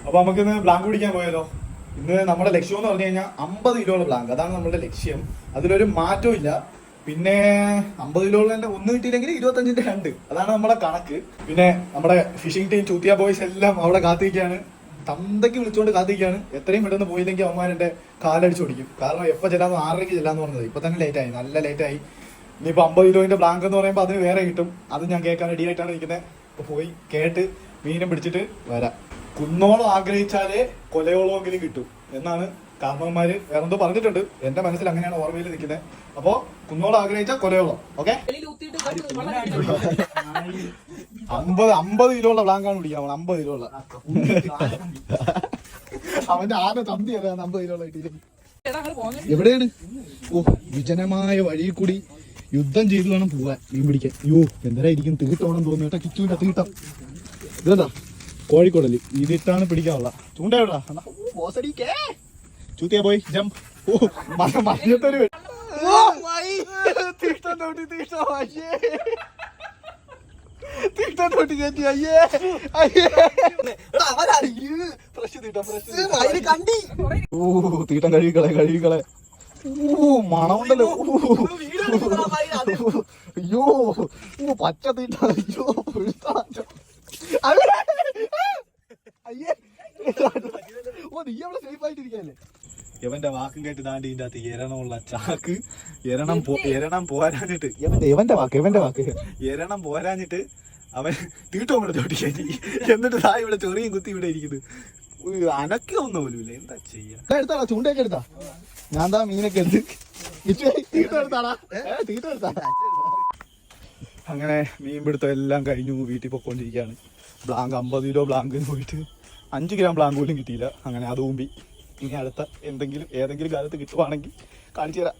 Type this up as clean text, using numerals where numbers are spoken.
അപ്പൊ നമുക്ക് ഇന്ന് ബ്ലാങ്ക് പിടിക്കാൻ പോയാലോ? ഇന്ന് നമ്മുടെ ലക്ഷ്യം എന്ന് പറഞ്ഞു കഴിഞ്ഞാൽ 50 കിലോയുള്ള ബ്ലാങ്ക്, അതാണ് നമ്മുടെ ലക്ഷ്യം. അതിലൊരു മാറ്റവും ഇല്ല. പിന്നെ 50 കിലോയുടെ ഒന്ന് കിട്ടിയില്ലെങ്കിൽ 25ന്റെ 2, അതാണ് നമ്മുടെ കണക്ക്. പിന്നെ നമ്മുടെ ഫിഷിംഗ് ടീം ചൂത്തിയ ബോയ്സ് എല്ലാം അവിടെ കാത്തിരിക്കുകയാണ്, തന്തയ്ക്ക് വിളിച്ചുകൊണ്ട് കാത്തിരിക്കുകയാണ്. എത്രയും പെട്ടെന്ന് പോയില്ലെങ്കിൽ അവന്മാരെന്റെ കാലടിച്ച് ഓടിക്കും. കാരണം എപ്പോൾ ചെല്ലാന്ന് 6:30 ചെല്ലാന്ന് പറഞ്ഞത്, ഇപ്പൊ തന്നെ ലേറ്റായി, നല്ല ലേറ്റായി. ഇനിയിപ്പോൾ 50 കിലോന്റെ ബ്ലാങ്ക് എന്ന് പറയുമ്പോൾ അതിന് വേറെ കിട്ടും, അത് ഞാൻ കേൾക്കാൻ റെഡി ആയിട്ടാണ് ഇരിക്കുന്നത്. അപ്പോൾ പോയി കേട്ട് മീനും പിടിച്ചിട്ട് വരാം. കുന്നോളം ആഗ്രഹിച്ചാലേ കൊലയോളമെങ്കിലും കിട്ടും എന്നാണ് കാരണവന്മാര് വേറെന്തോ പറഞ്ഞിട്ടുണ്ട്. എന്റെ മനസ്സിൽ അങ്ങനെയാണ് ഓർമ്മയിൽ നിൽക്കുന്നത്. അപ്പോ കുന്നോളം ആഗ്രഹിച്ചാൽ കൊലയോളം. ഓക്കെ, 50 കിലോയുള്ള ബ്ലാങ്കാണ് പിടിക്കാൻ. 50 കിലോയുള്ള അവന്റെ ആദ്യ തമ്പി അറിയാം. 50 കിലോയുള്ള എവിടെയാണ്? ഓ, വിജനമായ വഴിയിൽ കൂടി യുദ്ധം ചെയ്ത് വേണം പോവാൻ മീൻ പിടിക്കാൻ. അയ്യോ, എന്തരായിരിക്കും, തീട്ടോണം തോന്നുന്നു കേട്ടോ. കിച്ചുവിന്റെ തീട്ടം ഇതെന്താ? കോഴിക്കോടല്. ഇതിട്ടാണ് പിടിക്കാനുള്ള. ചൂണ്ടയോടാ ചൂത്തിയാ പോയി ജമ്പ്. ഓ, മഞ്ഞത്തൊരു തീട്ടം കഴുകിക്കളെ. ഓ, മണമുണ്ടല്ലോ. അയ്യോ, പച്ച തീട്ട. അയ്യോ, ഓ, നീ അവിടെ സേഫ് ആയിട്ടിരിക്കല്ലേ? എവന്റെ വാക്കും കേട്ട് താണ്ടി ഇതിന്റെ അകത്ത് എരണമുള്ള ചാക്ക്. എരണം പോരാഞ്ഞിട്ട് എവന്റെ വാക്ക് എരണം പോരാഞ്ഞിട്ട് അവൻ തീട്ടോ ഇവിടെ ചോട്ടിക്കറ്റി. എന്നിട്ട് താ ഇവിടെ ചെറിയും കുത്തി ഇവിടെ ഇരിക്കുന്നത്. അനക്കൊന്നും പോലുമില്ല. എന്താ ചെയ്യാ? എടുത്താടാ, ചൂണ്ടയൊക്കെ എടുത്താ. ഞാൻ താ മീനൊക്കെ എടുത്ത് തീട്ടോ എടുത്താടാ. തീട്ടോ എടുത്താടാ. അങ്ങനെ മീൻ പിടുത്തം എല്ലാം കഴിഞ്ഞു വീട്ടിൽ പൊക്കോണ്ടിരിക്കുകയാണ്. ബ്ലാങ്ക് 50 കിലോ ബ്ലാങ്കിന് പോയിട്ട് 5 ഗ്രാം ബ്ലാങ്ക് പോലും കിട്ടിയില്ല. അങ്ങനെ അത് ഊമ്പി. ഇനി അടുത്ത ഏതെങ്കിലും കാലത്ത് കിട്ടുവാണെങ്കിൽ കാണിച്ചു തരാം.